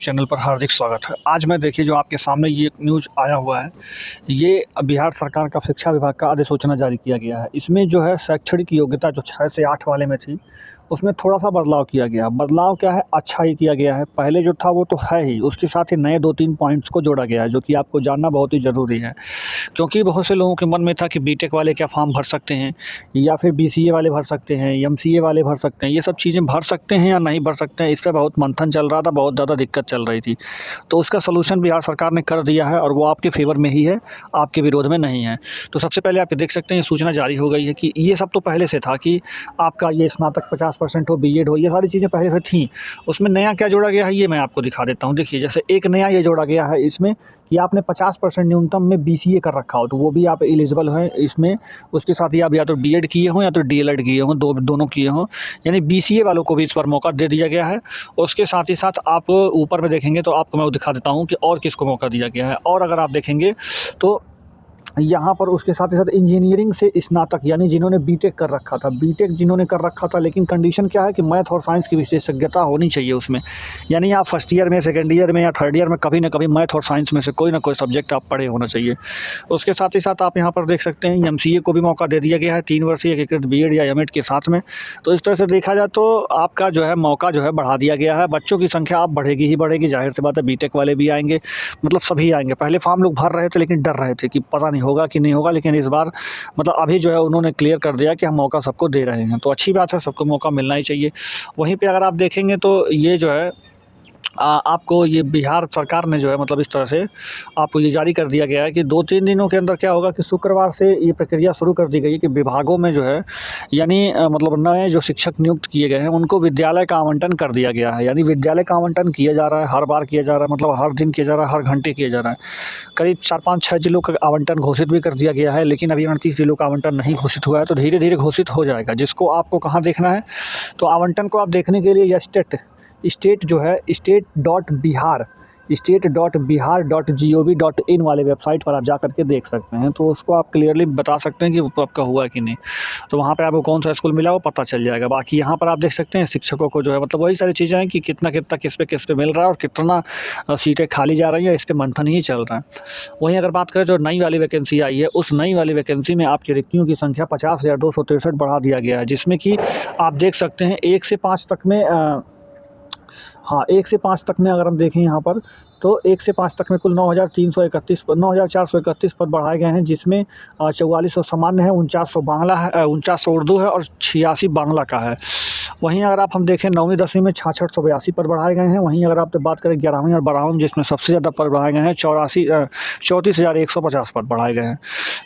Channel पर हार्दिक स्वागत है। आज मैं देखिए जो आपके सामने ये एक न्यूज़ आया हुआ है, ये बिहार सरकार का शिक्षा विभाग का अधिसूचना जारी किया गया है। इसमें जो है शैक्षणिक योग्यता जो 6 से 8 वाले में थी, उसमें थोड़ा-सा बदलाव किया गया। बदलाव क्या है? अच्छा ही किया गया है। पहले जो था वो तो है ही, उसके साथ ही नए 2-3 पॉइंट्स को जोड़ा गया है, जो कि आपको जानना बहुत ही ज़रूरी है। क्योंकि बहुत से लोगों के मन में था कि बीटेक वाले क्या फॉर्म भर सकते हैं या फिर बीसीए वाले भर सकते हैं, एमसीए वाले भर सकते हैं, ये सब चीज़ें भर सकते हैं या नहीं भर सकते हैं, इस पे बहुत मंथन चल रहा था, बहुत ज़्यादा दिक्कत चल रही थी। तो उसका सलूशन बिहार सरकार ने कर दिया है और वो आपके फेवर में ही है, आपके विरोध में नहीं है। तो सबसे पहले आप ये देख सकते हैं, ये सूचना जारी हो गई है कि ये सब तो पहले से था कि आपका ये स्नातक 50% हो, बीएड हो, ये सारी चीज़ें पहले से थीं। उसमें नया क्या जोड़ा गया है, ये मैं आपको दिखा देता हूँ। देखिए, जैसे एक नया ये जोड़ा गया है इसमें कि आपने 50% न्यूनतम में बीसीए कर रखा हो, तो वो भी आप एलिजिबल हैं इसमें। उसके साथ ही आप या तो बीएड किए हों या तो डीएलएड किए हों, दोनों किए हों, यानी बीसीए वालों को भी इस पर मौका दे दिया गया है। उसके साथ ही साथ आप ऊपर में देखेंगे तो आपको मैं दिखा देता हूँ कि और किसको मौका दिया गया है। और अगर आप देखेंगे तो यहाँ पर उसके साथ ही साथ इंजीनियरिंग से स्नातक, यानी जिन्होंने बीटेक कर रखा था, बीटेक जिन्होंने कर रखा था, लेकिन कंडीशन क्या है कि मैथ और साइंस की विशेषज्ञता होनी चाहिए उसमें। यानी आप फर्स्ट ईयर में, सेकंड ईयर में या थर्ड ईयर में कभी ना कभी मैथ और साइंस में से कोई ना कोई सब्जेक्ट आप पढ़े होना चाहिए। उसके साथ ही साथ आप यहाँ पर देख सकते हैं एमसीए को भी मौका दे दिया गया है 3 वर्षीय एकीकृत बीएड या एमएड के साथ में। तो इस तरह से देखा जाए तो आपका जो है मौका जो है बढ़ा दिया गया है। बच्चों की संख्या अब बढ़ेगी ही बढ़ेगी, जाहिर सी बात है। बीटेक वाले भी आएंगे, मतलब सभी आएंगे। पहले फॉर्म लोग भर रहे थे लेकिन डर रहे थे कि पता नहीं होगा कि नहीं होगा, लेकिन इस बार मतलब अभी जो है उन्होंने क्लियर कर दिया कि हम मौका सबको दे रहे हैं। तो अच्छी बात है, सबको मौका मिलना ही चाहिए। वहीं पे अगर आप देखेंगे तो ये जो है आपको ये बिहार सरकार ने जो है मतलब इस तरह से आपको ये जारी कर दिया गया है कि 2-3 दिनों के अंदर क्या होगा कि शुक्रवार से ये प्रक्रिया शुरू कर दी गई है कि विभागों में जो है यानी मतलब नए जो शिक्षक नियुक्त किए गए हैं उनको विद्यालय का आवंटन कर दिया गया है। यानी विद्यालय का आवंटन किया जा रहा है, हर बार किया जा रहा है, मतलब हर दिन किया जा रहा है, हर घंटे किया जा रहा है। करीब 4-5-6 जिलों का आवंटन घोषित भी कर दिया गया है, लेकिन अभी 38 जिलों का आवंटन नहीं घोषित हुआ है। तो धीरे धीरे घोषित हो जाएगा। जिसको आपको कहाँ देखना है, तो आवंटन को आप देखने के लिए या स्टेट जो है state.bihar.gov.in वाले वेबसाइट पर आप जा करके देख सकते हैं। तो उसको आप क्लियरली बता सकते हैं कि वो आपका हुआ कि नहीं। तो वहाँ पे आपको कौन सा स्कूल मिला वो पता चल जाएगा। बाकी यहाँ पर आप देख सकते हैं शिक्षकों को जो है मतलब वही सारी चीज़ें हैं कि कितना कितना किस पे मिल रहा है और कितना सीटें खाली जा रही हैं, इस पर मंथन ही चल रहा है। वहीं अगर बात करें जो नई वाली वैकेंसी आई है, उस नई वाली वैकेंसी में आपकी रिक्तियों की संख्या 50,263 बढ़ा दिया गया है, जिसमें कि आप देख सकते हैं 1 से 5 तक में 1 से 5 तक में अगर हम देखें यहाँ पर तो 1 से 5 तक में कुल 9,431 पद बढ़ाए गए हैं, जिसमें 4400 सामान्य है, 4900 बांग्ला है, 4900 उर्दू है और 86 बांग्ला का है। वहीं अगर आप हम देखें 9वीं 10वीं में 6682 पद बढ़ाए गए हैं। वहीं अगर आप बात करें 11वीं और 12वीं जिसमें सबसे ज़्यादा पद बढ़ाए गए हैं 34,150 पद बढ़ाए गए हैं।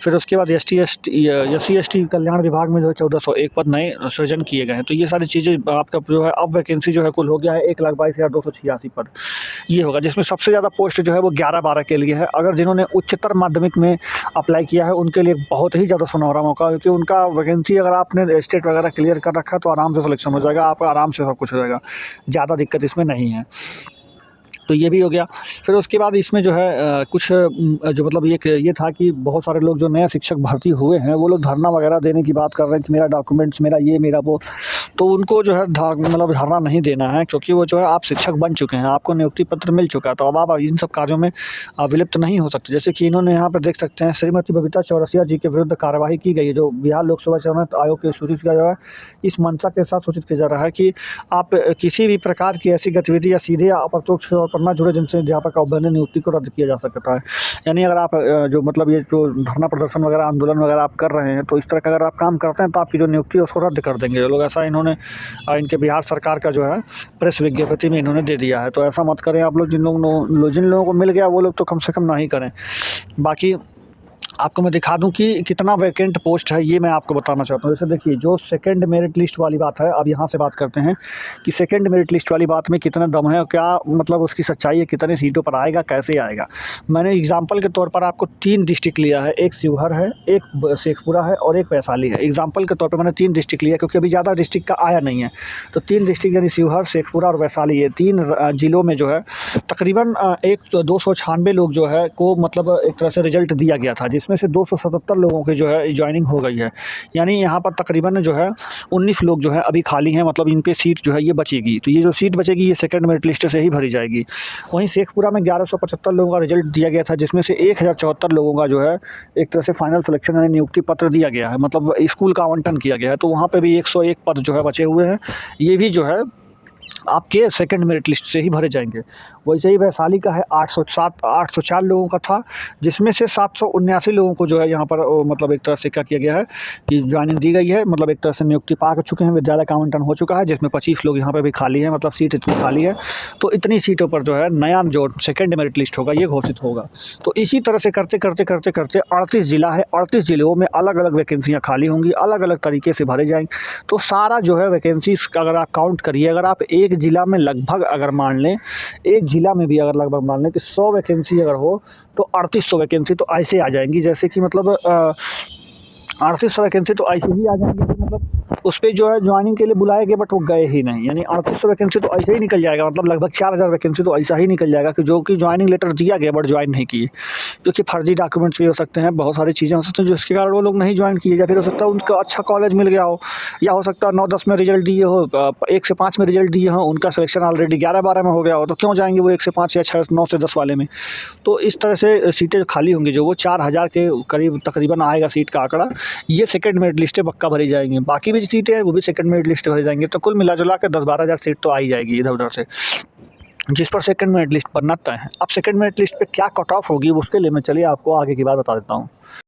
फिर उसके बाद SC/ST कल्याण विभाग में जो है 1401 पद नए सृजन किए गए हैं। तो ये सारी चीज़ें आपका जो है अब वैकेंसी जो है कुल हो गया है 1,22,286 पद ये होगा, जिसमें सबसे ज़्यादा पोस्ट जो है वो 11-12 के लिए है। अगर जिन्होंने उच्चतर माध्यमिक में अप्लाई किया है उनके लिए बहुत ही ज़्यादा सुनहरा मौका, क्योंकि उनका वैकेंसी अगर आपने स्टेट वगैरह क्लियर कर रखा है तो आराम से सिलेक्शन हो जाएगा, आपका आराम से सब कुछ हो जाएगा, ज़्यादा दिक्कत इसमें नहीं है। तो ये भी हो गया। फिर उसके बाद इसमें जो है कुछ जो मतलब ये था कि बहुत सारे लोग जो नए शिक्षक भर्ती हुए हैं वो लोग धरना वगैरह देने की बात कर रहे हैं कि मेरा डॉक्यूमेंट्स, मेरा ये मेरा वो। तो उनको जो है मतलब धरना नहीं देना है, क्योंकि वो जो है आप शिक्षक बन चुके हैं, आपको नियुक्ति पत्र मिल चुका है। तो अब आप इन सब कार्यों में विलिप्त नहीं हो सकते। जैसे कि इन्होंने यहाँ पर देख सकते हैं श्रीमती बबीता चौरसिया जी के विरुद्ध कार्यवाही की गई है, जो बिहार लोक सेवा चयन आयोग के सूचित किया जा रहा है। इस मंशा के साथ सूचित किया जा रहा है कि आप किसी भी प्रकार की ऐसी गतिविधि या सीधे या अप्रत्यक्ष तौर पर न जुड़े जिनसे अध्यापक औपबंधन नियुक्ति को रद्द किया जा सकता है। यानी अगर आप जो मतलब ये जो धरना प्रदर्शन वगैरह आंदोलन वगैरह आप कर रहे हैं, तो इस तरह का अगर आप काम करते हैं तो आपकी जो नियुक्ति है उसको रद्द कर देंगे ये लोग। ऐसा इन्होंने इनके बिहार सरकार का जो है प्रेस विज्ञप्ति में इन्होंने दे दिया है। तो ऐसा मत करें आप लोग। जिन लोगों को मिल गया वो लोग तो कम से कम ना ही करें। बाकी आपको मैं दिखा दूं कि कितना वैकेंट पोस्ट है, ये मैं आपको बताना चाहता हूँ। जैसे देखिए जो सेकंड मेरिट लिस्ट वाली बात है, अब यहाँ से बात करते हैं कि सेकंड मेरिट लिस्ट वाली बात में कितना दम है और क्या मतलब उसकी सच्चाई है, कितने सीटों पर आएगा, कैसे आएगा। मैंने एग्जाम्पल के तौर पर आपको 3 डिस्ट्रिक्ट लिया है, एक शिवहर है, एक शेखपुरा है और एक वैशाली है। एग्जाम्पल के तौर पर मैंने 3 डिस्ट्रिक्ट लिया क्योंकि अभी ज़्यादा डिस्ट्रिक्ट का आया नहीं है। तो 3 डिस्ट्रिक्ट यानी शिवहर, शेखपुरा और वैशाली, ये 3 जिलों में जो है तकरीबन 296 लोग जो है को मतलब एक तरह से रिजल्ट दिया गया था, जिसमें से 277 लोगों की जो है जॉइनिंग हो गई है। यानी यहाँ पर तकरीबन जो है 19 लोग जो है अभी खाली हैं, मतलब इन पे सीट जो है ये बचेगी। तो ये जो सीट बचेगी ये सेकंड मेरिट लिस्ट से ही भरी जाएगी। वहीं शेखपुरा में 1175 लोगों का रिजल्ट दिया गया था, जिसमें से 1074 लोगों का जो है एक तरह से फाइनल सिलेक्शन यानी नियुक्ति पत्र दिया गया है, मतलब स्कूल का आवंटन किया गया है। तो वहाँ पे भी 101 पद जो है बचे हुए हैं, ये भी जो है आपके सेकंड मेरिट लिस्ट से ही भरे जाएंगे। वैसे ही वैशाली का है 804 लोगों का था, जिसमें से 779 लोगों को जो है यहाँ पर मतलब एक तरह से क्या किया गया है कि ज्वाइनिंग दी गई है, मतलब एक तरह से नियुक्ति पा चुके हैं, विद्यालय का आवंटन हो चुका है, जिसमें 25 लोग यहाँ पर भी खाली हैं, मतलब सीट इतनी खाली है। तो इतनी सीटों पर जो है नया जो सेकेंड मेरिट लिस्ट होगा ये घोषित होगा। तो इसी तरह से करते करते करते करते 38 ज़िला है, 38 ज़िलों में अलग अलग वैकेंसियाँ खाली होंगी, अलग अलग तरीके से भरे जाएंगे। तो सारा जो है वैकेंसीज का अगर आप काउंट करिए, अगर आप एक ज़िला में लगभग अगर मान लें, एक ज़िला में भी अगर लगभग मान लें कि 100 वैकेंसी अगर हो तो 3800 वैकेंसी तो ऐसे आ जाएंगी, जैसे कि मतलब 3800 वैकेंसी तो ऐसे ही आ जाएंगी कि मतलब उस पर जो है ज्वाइनिंग के लिए बुलाए गए बट वो गए ही नहीं। यानी 3800 वैकेंसी तो ऐसे ही निकल जाएगा, मतलब लगभग 4000 वैकेंसी तो ऐसा ही निकल जाएगा कि जो कि ज्वाइनिंग लेटर दिया गया बट ज्वाइन नहीं किए, क्योंकि फर्जी डॉक्यूमेंट्स भी हो सकते हैं, बहुत सारी चीज़ें हो सकती हैं जिसके कारण वो लोग नहीं ज्वाइन किए, या फिर हो सकता है उनका अच्छा कॉलेज मिल गया हो, या हो सकता है 9-10 में रिजल्ट दिए हो, 1 से 5 में रिजल्ट दिए हो, उनका सिलेक्शन ऑलरेडी 11-12 में हो गया हो, तो क्यों जाएंगे वो 1 से 5 या 6 9 से 10 वाले में। तो इस तरह से सीटें खाली होंगी, जो वो 4000 के करीब तकरीबन आएगा सीट का आंकड़ा, ये सेकंड मेरिट लिस्टें पक्का भरी जाएंगी। बाकी भी सीटें हैं वो भी सेकंड मेरिट लिस्ट भरी जाएंगी। तो कुल मिला जुला के 10-12 हज़ार सीट तो आ ही जाएगी इधर उधर से, जिस पर सेकंड मेरिट लिस्ट बनना तय है। अब सेकंड मेरिट लिस्ट पे क्या कट ऑफ होगी उसके लिए मैं चलिए आपको आगे की बात बता देता हूँ।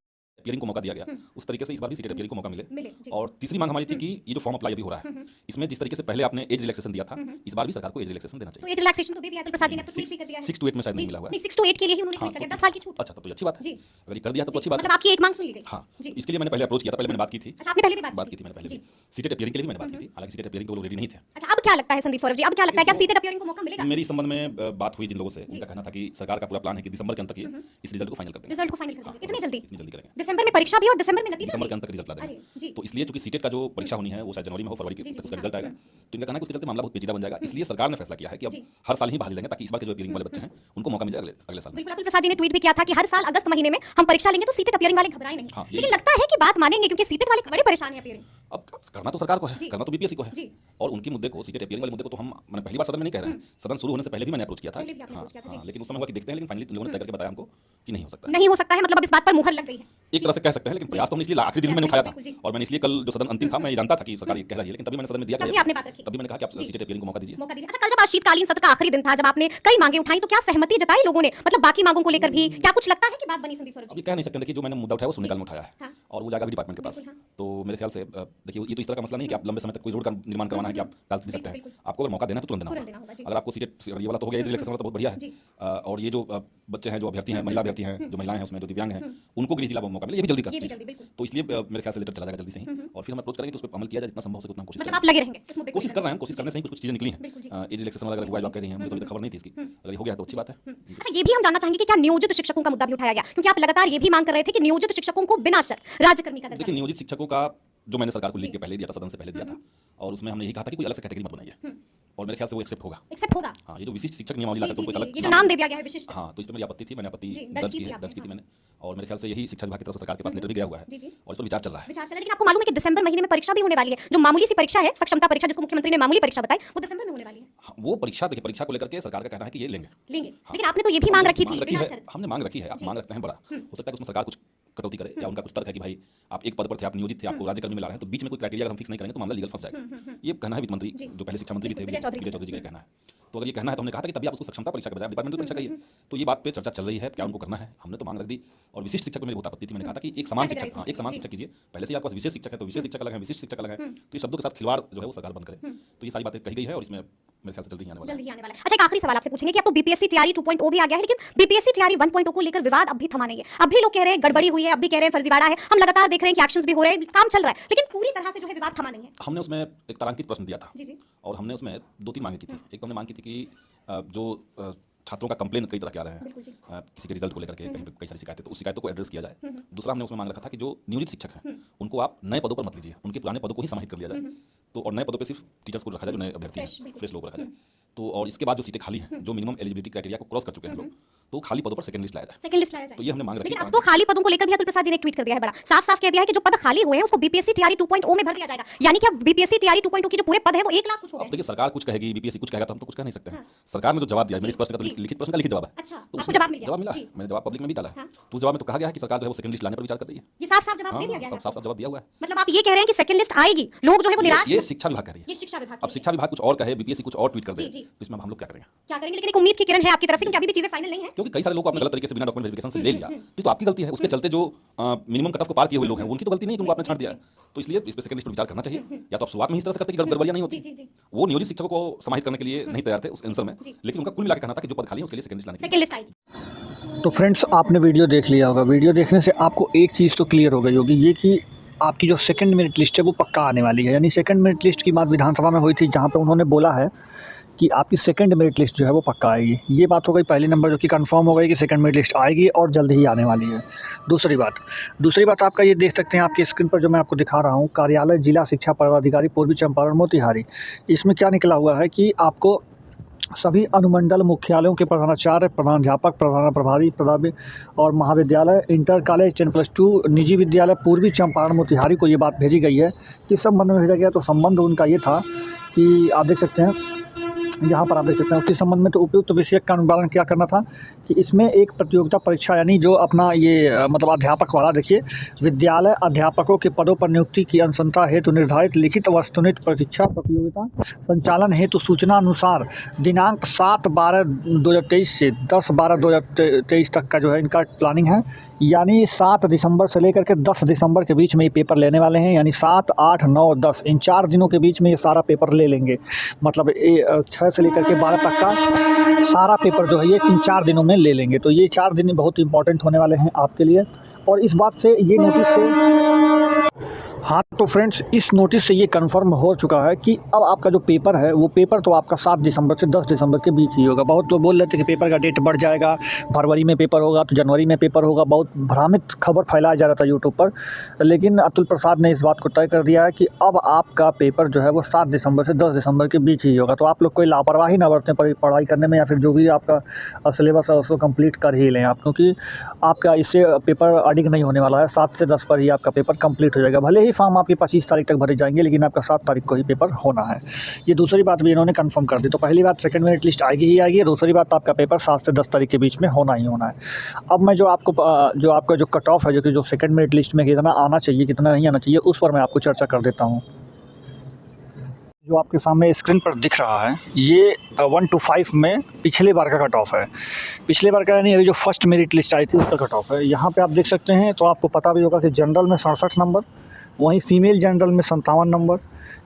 अपीयरिंग को मौका दिया गया, उस तरीके से इस बार भी सीटेट अपीयरिंग को मौका मिले। और तीसरी मांग हमारी थी कि ये जो फॉर्म अप्लाई अभी हो रहा है, इसमें जिस तरीके से पहले आपने एज रिलैक्सेशन दिया था, इस बार भी सरकार को एज रिलैक्सेशन देना तो चाहिए। एज रिलैक्सेशन तो दे दिया अतुल प्रसाद जी ने, अब तो ट्वीट भी कर दिया है। 6 to 8 में शायद नहीं मिला हुआ है। नहीं 6 to 8 के लिए ही उन्होंने ट्वीट कर दिया, 10 साल की छूट। अच्छा, तब तो ये अच्छी बात है। जी। अगर ये कर दिया तब तो अच्छी बात है। मतलब आपकी एक मांग सुन ली गई। हाँ, जी। इसके लिए मैंने पहले अप्रोच किया था, पहले मैंने बात की थी। अच्छा, आपने पहले भी बात की थी मैंने पहले जी। भी। सीटेट अपीयरिंग के लिए भी मैंने बात की थी, हालांकि सीटेट अपीयरिंग के वो रेडी नहीं थे। अच्छा, अब क्या लगता है संदीप सौरभ जी, अब क्या लगता है क्या सीटेट अपीयरिंग को मौका मिलेगा? मेरी इस संबंध में बात हुई जिन लोगों से, उनका कहना था कि सरकार का पूरा प्लान है कि दिसंबर के अंत तक ये इस रिजल्ट को फाइनल कर देंगे। रिजल्ट को फाइनल कर देंगे इतनी जल्दी? इतनी जल्दी करेंगे। दिसंबर में परीक्षा भी और दिसंबर में नतीजा दिसंबर भी? के अंत तक रिजल्ट ला अरे, देंगे। जी। तो इसलिए चूंकि सीटेट का जो परीक्षा होनी है वो शायद जनवरी में हो, फरवरी के जी, जी, उसका हाँ, रिजल्ट आएगा। तो इनका कहना है कि उसके चलते मामला बहुत पेचीदा बन जाएगा, इसलिए सरकार ने फैसला किया है कि अब जी। हर साल ही बहाली देंगे, ताकि इस बार के जो अपीयरिंग वाले बच्चे हैं उनको मौका मिल जाए अगले साल में। बिल्कुल, अतुल प्रसाद जी ने ट्वीट भी किया था कि हर साल अगस्त महीने में हम परीक्षा लेंगे, तो सीटेट अपीयरिंग वाले घबराए नहीं। हाँ, लेकिन लगता है कि बात मानेंगे, क्योंकि सीटेट वाले बड़े परेशान हैं अपीयरिंग। अब करना तो सरकार को है, जी। करना तो बीपीएससी को है। जी। और उनकी मुद्दे को, सीटेट अपीयरिंग वाले मुद्दे को तो हम मैंने पहली बार सदन में नहीं कह रहे हैं, सदन शुरू होने से पहले भी मैंने अप्रोच किया था। पहले भी आपने approach किया था, जी। लेकिन उस समय हुआ कि देखते हैं, लेकिन फाइनली इन लोगों ने तय करके बताया हमको कि नहीं हो सकता है। नहीं हो सकता है, मतलब अब इस बात पर मुहर लग गई है। एक तरह से कह सकते हैं, लेकिन प्रयास तो हमने इसलिए आखिरी दिन में मैंने उठाया था, बिल्कुल, जी। और मैंने इसलिए कल जो सदन अंतिम था मैं ये जानता था कि सरकार ये कह रही है, लेकिन तभी मैंने सदन में दिया तभी कि आपने बात रखी। तभी मैंने कहा कि आप सीटेट अपीयरिंग को मौका दीजिए। मौका दीजिए। अच्छा, कल जब आज शीतकालीन सत्र का आखिरी दिन था, जब आपने कई मांगे उठाई, तो क्या सहमति जताई लोगों ने, मतलब बाकी मांगों को लेकर भी क्या कुछ लगता है कि बात बनी संदीप सौरभ अब जी? ये कह नहीं सकते, देखिए जो मैंने मुद्दा उठाया वो शून्यकाल में उठाया है, हाँ। और वो जाएगा भी डिपार्टमेंट के पास। बिल्कुल, हाँ। तो मेरे ख्याल से देखिए ये तो इस तरह का मसला नहीं है कि आप लंबे समय तक कोई रोड का निर्माण करवाना है कि आप डाल भी सकते हैं। बिल्कुल। आपको अगर मौका देना है तो तुरंत तुरंत देना देना होगा, जी। होगा। अगर आपको सीटेट ये वाला तो हो गया, रिलैक्सेशन वाला तो बहुत बढ़िया जी। है। और ये जो बच्चे हैं, जो अभ्यर्थी हैं, महिला अभ्यर्थी हैं, जो महिलाएं हैं उसमें, जो दिव्यांग हैं, उनको भी जिला मौका मिले, ये भी जल्दी कर ये भी दीजिए। जल्दी, बिल्कुल। तो इसलिए मेरे ख्याल से लेटर चला जाएगा जल्दी से ही, और फिर हम अप्रोच करेंगे कि उस पर अमल किया जाए, जितना संभव हो सके उतना हम कोशिश मतलब करेंगे। आप लगे रहेंगे इस मुद्दे को कोशिश कर रहे हैं, कोशिश करने से ही कुछ चीजें निकली बिल्कुल, जी। हैं। एज रिलैक्सेशन वाला अगर हुआ, जो आप कह रही हैं, मुझे तो अभी तक खबर नहीं थी इसकी। अगर ये हो गया तो अच्छी बात है। अच्छा, ये भी हम जानना चाहेंगे कि क्या नियोजित शिक्षकों का मुद्दा भी उठाया गया, क्योंकि आप लगातार ये भी मांग कर रहे थे कि नियोजित शिक्षकों को बिना शर्त राज्यकर्मी का दर्जा देखिए, मिले। नियोजित शिक्षकों का जो मैंने सरकार को लिख के पहले दिया था, सदन से पहले दिया था, और उसमें हमने यही कहा था कि कोई अलग से कैटेगरी मत बनाइए, और मेरे ख्याल से वो एक्सेप्ट होगा। एक्सेप्ट होगा? हाँ, ये जो विशिष्ट शिक्षक नियमावली लाकर जी, कोई जी, अलग ये जो नाम दे दिया गया है विशिष्ट। हाँ, तो इस पर मेरी आपत्ति थी, मैंने आपत्ति जी, दर्ज की आपने, थी हाँ। मैंने, और मेरे ख्याल से यही शिक्षा विभाग की तरफ से सरकार के पास लेटर भी गया हुआ है, जी, जी। और इस पर विचार चल रहा है। विचार चल रहा है, लेकिन आपको मालूम है कि दिसंबर महीने में परीक्षा भी होने वाली है, जो मामूली सी परीक्षा है, सक्षमता परीक्षा, जिसको मुख्यमंत्री ने मामूली परीक्षा बताई, वो दिसंबर में होने वाली है। हाँ, वो परीक्षा, देखिए परीक्षा को लेकर के सरकार का कहना है कि ये लेंगे। लेकिन आपने तो ये भी मांग रखी थी बिना है, शर्त। हमने मांग रखी है, आप मांग रखते हैं बड़ा, हो सकता है कि उसमें सरकार कुछ कटौती करे, या उनका कुछ तर्क है कि भाई आप एक पद पर थे, आप नियोजित थे, आपको राज्यकर्मी में ला रहे हैं, तो बीच में कोई क्राइटेरिया अगर हम फिक्स नहीं करेंगे तो मामला लीगल फंस जाएगा। ये कहना है वित्त मंत्री, जो पहले शिक्षा मंत्री भी थे, विजय चौधरी विजय चौधरी जी का कहना है। तो अगर ये कहना है तो हमने कहा था कि तभी आप उसको सक्षमता परीक्षा के बजाय डिपार्टमेंटल परीक्षा कहिए। तो ये बात पे चर्चा चल रही है, क्या उनको करना है, हमने तो मांग रख दी। और विशिष्ट शिक्षक में मेरी बहुत आपत्ति थी, मैंने कहा था कि एक समान शिक्षक, हाँ, एक समान शिक्षक कीजिए। पहले से ही आपके पास विशेष शिक्षक है तो विशेष शिक्षक अलग है, विशिष्ट शिक्षक अलग है, तो ये शब्दों के साथ खिलवाड़ जो है वो सरकार बंद करे। तो ये सारी बातें कही गई है, और इसमें मेरे ख्याल से जल्दी ही आने वाला है। जल्दी ही आने वाला है। अच्छा, एक आखिरी सवाल आपसे पूछेंगे कि अब तो बीपीएससी टीआरई 2.0 भी आ गया है, लेकिन बीपीएससी टीआरई 1.0 को लेकर विवाद अब भी थमा नहीं है। अब भी लोग कह रहे हैं गड़बड़ी हुई है, अब भी कह रहे हैं फर्जीवाड़ा है, हम लगातार देख रहे हैं कि एक्शंस भी हो रहे हैं, काम चल रहा है, लेकिन पूरी तरह से जो है विवाद थमा नहीं है। हमने उसमें एक तारांकित प्रश्न दिया था, जी, जी। और हमने उसमें 2-3 मांगे की थी। एक तो हमने मांग की थी कि जो छात्रों का कंप्लेन कई तरह के आ रहे हैं, बिल्कुल जी। किसी के रिजल्ट को लेकर के कहीं पे कई सारी शिकायतें, तो उस शिकायतों को एड्रेस किया जाए। दूसरा हमने उसमें मांग रखा था कि जो नियोजित शिक्षक हैं उनको आप नए पदों पर मत लीजिए, उनके पुराने पदों को ही समाहित कर लिया जाए। तो और नए पदों पे सिर्फ टीचर्स को रखा जाए, जो नए अभ्यर्थी हैं, फ्रेश लोगों को रखा जाए। तो और इसके बाद जो सीटें खाली हैं, जो मिनिमम एलिजिबिलिटी क्राइटेरिया को क्रॉस कर चुके हैं लोग, तो खाली पदों पर सेकंड लिस्ट लाया जाए। सेकंड लिस्ट लाया जाए। तो ये हमने मांग रखी लेकिन है। अब तो खाली पदों को लेकर भी अतुल प्रसाद जी ने एक ट्वीट कर दिया है बड़ा साफ साफ कह दिया है कि जो पद खाली हुए हैं उसको बीपीएससी टीआरई 2.0 में भर दिया जाएगा, यानी कि अब बीपीएससी टीआरई 2.0 के जो पूरे पद है वो 1 लाख कुछ हो अब गए। देखिए सरकार कुछ कहेगी, बीपीएससी कुछ कहेगा, तो हम तो कुछ कह नहीं सकते हैं। सरकार ने जो जवाब दिया, मेरे स्पष्ट का लिखित प्रश्न का लिखित जवाब है। अच्छा, तो आपको उसमें जवाब मिल गया? जवाब मिला, जी। मैंने जवाब पब्लिक में भी डाला है। हाँ। तो उस जवाब में तो कहा गया है कि सरकार जो है वो सेकंड लिस्ट लाने पर विचार कर रही है। ये साफ साफ जवाब दे दिया गया है साफ साफ जवाब दिया हुआ है। मतलब आप ये कह रहे हैं कि सेकंड लिस्ट आएगी, लोग जो है वो निराश ये हैं। शिक्षा विभाग कह रही है। ये शिक्षा विभाग अब शिक्षा विभाग कुछ और कहे, बीपीएससी कुछ और ट्वीट कर दे, जी, जी। तो इसमें अब हम लोग क्या करेंगे? क्या करेंगे, लेकिन एक उम्मीद की किरण है आपकी तरफ से क्योंकि अभी भी चीजें फाइनल नहीं है। क्योंकि कई सारे लोग को आपने गलत तरीके से बिना डॉक्यूमेंट वेरिफिकेशन से ले लिया, तो आपकी गलती है। उसके चलते जो मिनिमम कट ऑफ को पार किए हुए लोग हैं, उनकी तो गलती नहीं कि उनको आपने छांट दिया है। तो इसलिए इस पे सेकंड लिस्ट पर विचार करना चाहिए। या तो आप शुरुआत में इस तरह से करते कि गड़बड़ियां नहीं होती। जी, जी, जी। वो नियोजित शिक्षकों को समाहित करने के लिए नहीं तैयार थे उस आंसर में, लेकिन उनका कुल मिलाकर कहना था कि जो पद खाली है उसके लिए सेकंड लिस्ट लाने की। सेकंड लिस्ट आएगी। तो फ्रेंड्स, आपने वीडियो देख लिया होगा। वीडियो देखने से आपको एक चीज़ तो क्लियर हो गई होगी, ये कि आपकी जो सेकंड मेरिट लिस्ट है वो पक्का आने वाली है। यानी सेकंड मेरिट लिस्ट की बात विधानसभा में हुई थी, जहाँ पे उन्होंने बोला है कि आपकी सेकंड मेरिट लिस्ट जो है वो पक्का आएगी। ये बात हो गई पहली नंबर, जो कि कंफर्म हो गई कि सेकंड मेरिट लिस्ट आएगी और जल्द ही आने वाली है। दूसरी बात आपका ये देख सकते हैं आपकी स्क्रीन पर जो मैं आपको दिखा रहा हूँ, कार्यालय जिला शिक्षा पदाधिकारी पूर्वी चंपारण मोतिहारी। इसमें क्या निकला हुआ है कि आपको सभी अनुमंडल मुख्यालयों के प्रधानाचार्य, प्रधानाध्यापक, प्रधान प्रभारी, प्रभारी और महाविद्यालय, इंटर कॉलेज, 10+2 निजी विद्यालय पूर्वी चंपारण मोतिहारी को ये बात भेजी गई है। किस संबंध में भेजा गया? तो संबंध उनका ये था कि आप देख सकते हैं, यहाँ पर आप देख सकते हैं किस संबंध में। तो उपयुक्त विषय का अनुपालन क्या करना था कि इसमें एक प्रतियोगिता परीक्षा, यानी जो अपना ये मतलब अध्यापक वाला, देखिए, विद्यालय अध्यापकों के पदों पर नियुक्ति की अनुशंसा हेतु निर्धारित लिखित वस्तुनिष्ठ परीक्षा प्रतियोगिता संचालन हेतु सूचना अनुसार दिनांक 7/12/2023 से 10/12/2023 तक का जो है इनका प्लानिंग है। यानी 7 दिसंबर से लेकर के 10 दिसंबर के बीच में ये पेपर लेने वाले हैं। यानी 7, 8, 9, 10 इन 4 दिनों के बीच में ये सारा पेपर ले लेंगे। मतलब 6 से लेकर के 12 तक का सारा पेपर जो है ये इन 4 दिनों में ले लेंगे। तो ये 4 दिन बहुत इंपॉर्टेंट होने वाले हैं आपके लिए। और इस बात से ये नोटिस से, हाँ तो फ्रेंड्स, इस नोटिस से ये कंफर्म हो चुका है कि अब आपका जो पेपर है वो पेपर तो आपका 7 दिसंबर से 10 दिसंबर के बीच ही होगा। बहुत लोग बोल रहे थे कि पेपर का डेट बढ़ जाएगा, फरवरी में पेपर होगा तो जनवरी में पेपर होगा। बहुत भ्रामित खबर फैलाया जा रहा था यूट्यूब पर, लेकिन अतुल प्रसाद ने इस बात को तय कर दिया है कि अब आपका पेपर जो है वो 7 दिसंबर से 10 दिसंबर के बीच ही होगा। तो आप लोग कोई लापरवाही ना बरतें पढ़ाई करने में, या फिर जो भी आपका सिलेबस है उसको कंप्लीट कर ही लें आप, क्योंकि आपका इससे पेपर अडिग नहीं होने वाला है। 7 से 10 पर ही आपका पेपर कंप्लीट हो जाएगा। भले ही फॉर्म आपके 25 तारीख तक भरे जाएंगे, लेकिन आपका 7 तारीख को ही पेपर होना है। ये दूसरी बात भी इन्होंने कंफर्म कर दी। तो पहली बात, सेकंड मेरिट लिस्ट आएगी ही आएगी। दूसरी बात, आपका पेपर 7 से 10 तारीख के बीच में होना ही होना है। अब मैं जो आपका जो कट ऑफ है, जो कि जो सेकंड मेरिट लिस्ट में कितना आना चाहिए कितना नहीं आना चाहिए, उस पर मैं आपको चर्चा कर देता हूँ। जो आपके सामने स्क्रीन पर दिख रहा है ये 1 to 5 में पिछले बार का कट ऑफ है। पिछले बार का यानी अभी जो फर्स्ट मेरिट लिस्ट आई थी उसका कट ऑफ है। यहाँ पे आप देख सकते हैं। तो आपको पता भी होगा कि जनरल में 67 नंबर, वहीं फीमेल जनरल में 57 नंबर,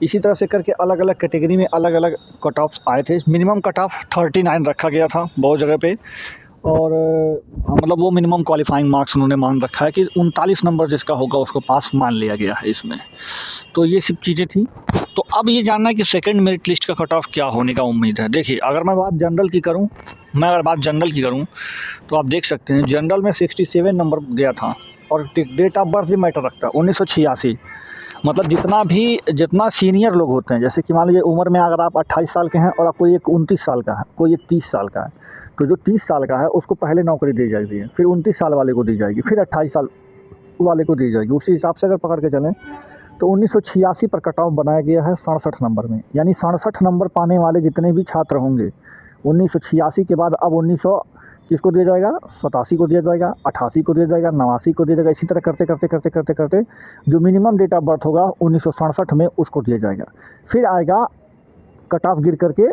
इसी तरह से करके अलग अलग कैटेगरी में अलग अलग कट ऑफ्स आए थे। मिनिमम कट ऑफ 39 रखा गया था बहुत जगह पे, और मतलब वो मिनिमम क्वालिफाइंग मार्क्स उन्होंने मान रखा है कि 39 नंबर जिसका होगा उसको पास मान लिया गया है इसमें। तो ये सब चीज़ें थी। तो अब ये जानना है कि सेकंड मेरिट लिस्ट का कट ऑफ क्या होने का उम्मीद है। देखिए, अगर मैं बात जनरल की करूं तो आप देख सकते हैं जनरल में 67 नंबर गया था, और डेट ऑफ बर्थ भी मैटर रखता है। 1986, मतलब जितना सीनियर लोग होते हैं, जैसे कि मान लीजिए उम्र में अगर आप 28 साल के हैं और कोई एक 29 साल का है, कोई एक 30 साल का है, तो जो 30 साल का है उसको पहले नौकरी दी जाएगी, फिर 29 साल वाले को दी जाएगी, फिर 28 साल वाले को दी जाएगी। उसी हिसाब से अगर पकड़ के चलें तो 1986 पर कट ऑफ बनाया गया है 67 नंबर में। यानी 67 नंबर पाने वाले जितने भी छात्र होंगे 1986 के बाद अब 1900 किसको दिया जाएगा, 87 को दिया जाएगा, 88 को दिया जाएगा, 89 को दिया जाएगा। इसी तरह करते जो मिनिमम डेट ऑफ बर्थ होगा 1967 में उसको दिया जाएगा। फिर आएगा कट ऑफ गिर करके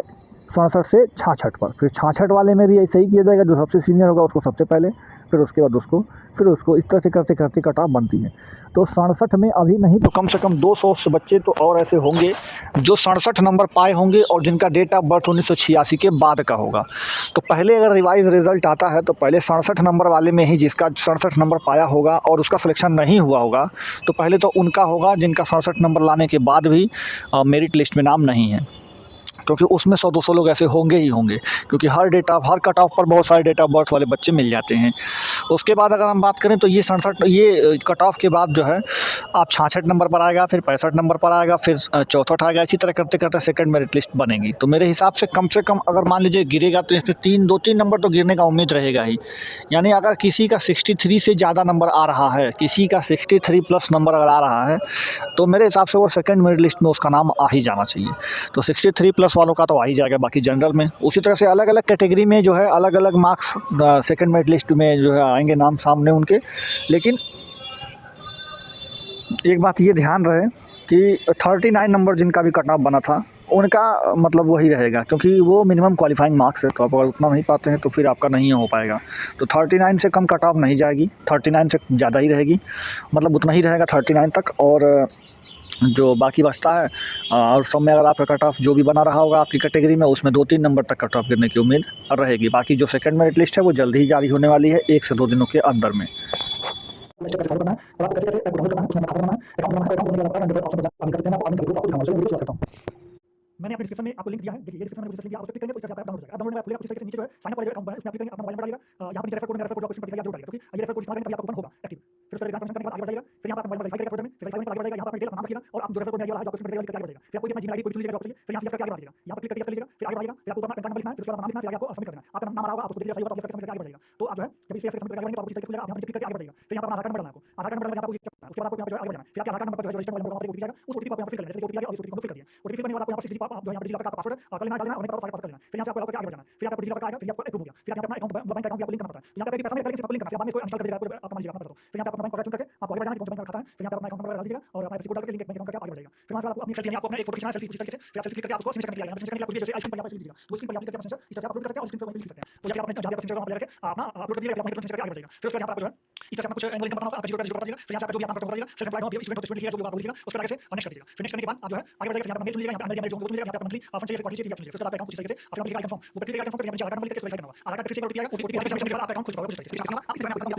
67 से 66 पर, फिर 66 वाले में भी ऐसा ही किया जाएगा। जो सबसे सीनियर होगा उसको सबसे पहले, फिर उसके बाद उसको, फिर उसको, इस तरह से करते कट ऑफ बनती है। तो 67 में अभी नहीं तो कम से कम 200 से बच्चे तो और ऐसे होंगे जो 67 नंबर पाए होंगे और जिनका डेट ऑफ बर्थ 1986 के बाद का होगा। तो पहले अगर रिवाइज रिजल्ट आता है तो पहले 67 नंबर वाले में ही जिसका 67 नंबर पाया होगा और उसका सिलेक्शन नहीं हुआ होगा, तो पहले तो उनका होगा जिनका 67 नंबर लाने के बाद भी मेरिट लिस्ट में नाम नहीं है, क्योंकि उसमें 100-200 लोग ऐसे होंगे ही होंगे, क्योंकि हर कट ऑफ पर बहुत सारे डेट ऑफ बर्थ वाले बच्चे मिल जाते हैं। उसके बाद अगर हम बात करें तो ये 67 ये कट ऑफ के बाद जो है आप 66 नंबर पर आएगा, फिर 65 नंबर पर आएगा, फिर 64 आएगा, इसी तरह करते करते सेकंड मेरिट लिस्ट बनेगी। तो मेरे हिसाब से कम अगर मान लीजिए गिरेगा तो इसमें 2-3 नंबर तो गिरने का उम्मीद रहेगा ही। यानी अगर किसी का 63 से ज़्यादा नंबर आ रहा है, किसी का 63 प्लस नंबर अगर आ रहा है, तो मेरे हिसाब से वो सेकंड मेरिट लिस्ट में उसका नाम आ ही जाना चाहिए। तो 63 प्लस वालों का तो आ ही जाएगा, बाकी जनरल में। उसी तरह से अलग अलग कैटेगरी में जो है अलग अलग मार्क्स सेकंड मेरिट लिस्ट में जो है आएंगे नाम सामने उनके। लेकिन एक बात ये ध्यान रहे कि 39 नंबर जिनका भी कट ऑफ बना था उनका मतलब वही रहेगा, क्योंकि वो मिनिमम क्वालिफाइंग मार्क्स है। तो आप अगर उतना नहीं पाते हैं तो फिर आपका नहीं हो पाएगा। तो 39 से कम कट ऑफ नहीं जाएगी, 39 से ज़्यादा ही रहेगी, मतलब उतना ही रहेगा 39 तक। और जो बाकी बचता है और सब में अगर आपका कट ऑफ जो भी बना रहा होगा आपकी कैटेगरी में, उसमें 2-3 नंबर तक कट ऑफ गिरने की उम्मीद रहेगी। बाकी जो सेकंड मेरिट लिस्ट है वो जल्द ही जारी होने वाली है, 1 से 2 दिनों के अंदर में। मैंने अपने डिस्क्रिप्शन में आपको लिंक दिया है, देखिए ये डिस्क्रिप्शन में लिंक दिया है, उस पर क्लिक करेंगे तो इस तरह से आप डाउनलोड हो जाएगा। अब डाउनलोड में खुलेगा, कुछ नीचे जो है साइन अप वाला अकाउंट है, उसमें आप क्लिक करेंगे, अपना मोबाइल नंबर डालिएगा, यहाँ पर नीचे रेफर कोड मेरा रेफर कोड क्वेश्चन जरूर डालिएगा, क्योंकि ये रेफर कोड इस्तेमाल करेंगे तभी आपका कूपन होगा एक्टिव। फिर उसका एग्जाम करने के बाद आगे बढ़ाइएगा, फिर यहाँ पर मोबाइल वेरीफाई करेगा प्रोजेक्ट में, वेरीफाई करने के बाद आगे बढ़ाइएगा, यहाँ पर डिटेल नाम रखिएगा और आप जो रेफर कोड में वाला जो क्वेश्चन आगे बढ़ेगा, फिर आपको अपना जीमेल आईडी पूरी चुन लीजिएगा, फिर यहाँ से आगे बढ़ाइएगा, यहाँ पर क्लिक करके लीजिएगा, फिर आगे बढ़ाइएगा, फिर आपको अपना पैन कार्ड नंबर लिखना है, फिर उसके बाद नाम लिखना है, फिर आपको सबमिट करना है। आपका नाम आ रहा होगा, आपको सही होगा तो सबमिट करके आगे बढ़ाइएगा। तो आप जो है जब इसे सबमिट करके आगे बढ़ेंगे तो आपको इस तरीके से खुलेगा, आप यहाँ पर क्लिक करके आगे बढ़ाइएगा, फिर यहाँ पर आधार कार्ड नंबर डालना है, आपको आधार कार्ड नंबर डालना है, उसके बाद आपको यहाँ पर आगे बढ़ना है, फिर आपके आधार कार्ड नंबर पर जो रजिस्टर मोबाइल नंबर पर ओटीपी जाएगा, उस ओटीपी को यहाँ पर फिल करना है, जैसे ओटीपी आ गया और इस ओटीपी को फिल कर दिया। ओटीपी करने के बाद आपको यहाँ पर डिजिट आप जो यहाँ पर डिजिट का पासवर्ड कल डालना है और पासवर्ड कर देना, फिर यहाँ से आपको आगे बढ़ना है, फिर आपको डिजिट का आएगा, फिर आपको अप्रूव हो गया, फिर आपको अपना अकाउंट बैंक अकाउंट आपको लिंक करना पड़ता है। यहाँ पे पैसा नहीं पहले किसी को लिंक करना है, बाद में कोई इंस्टॉल कर देगा आपको मान लीजिए आपको, फिर यहाँ पे अपना बैंक अकाउंट करके आपको आगे बढ़ना है, कौन सा बैंक खाता है, फिर यहाँ पे अपना अकाउंट नंबर डाल दीजिएगा और अपना कोड डाल के लिंक बैंक अकाउंट करके आगे बढ़ेगा। फिर वहाँ से आपको अपनी सेल्फी आपको अपना एक फोटो खींचना है, सेल्फी कुछ तरीके से, फिर आप सेल्फी करके आपको सिग्नेचर करके आएगा, सिग्नेचर करके आपको जैसे आईफोन पर आप लिख दीजिएगा, तो स्क्रीन पर आप लिख करके इस तरह से आप अपलोड कर सकते हैं और स्क्रीन पर लिख सकते हैं। तो जैसे आपने जहाँ पे सिग्नेचर वहाँ पे लेके अपना अपलोड कर दीजिएगा, अपना सिग्नेचर करके आगे बढ़ेगा। फिर उसके बाद यहाँ पर आपको जो है इस तरह से कुछ एनुअल इनकम बनाना होगा, आपका जीरो कर दीजिएगा, फिर यहाँ पे जो भी आपका होगा सेल्फ एम्प्लॉयड हो, स्टूडेंट हो, स्टूडेंट लिखिएगा, जो भी आप लिखिएगा उसके आगे से नेक्स्ट कर दीजिएगा। फिर नेक्स्ट करने के बाद आप जो है आगे बढ़ेगा, फिर यहाँ पर मेल चुन लीजिएगा, यहाँ पे मेल जो मिलेगा, यहाँ पे मंथली फंड चाहिए, चाहिए, फिर उसके बाद अकाउंट कुछ तरीके से आप लिखिएगा कंफर्म, वो क्लिक करके कंफर्म, फिर यहाँ पे आधार नंबर लिख के वेरीफाई करना होगा, आधार कार्ड फिर से ओटीपी आएगा, ओटीपी के बाद आपका अकाउंट खुल जाएगा कुछ तरीके से। आप इस तरह से आप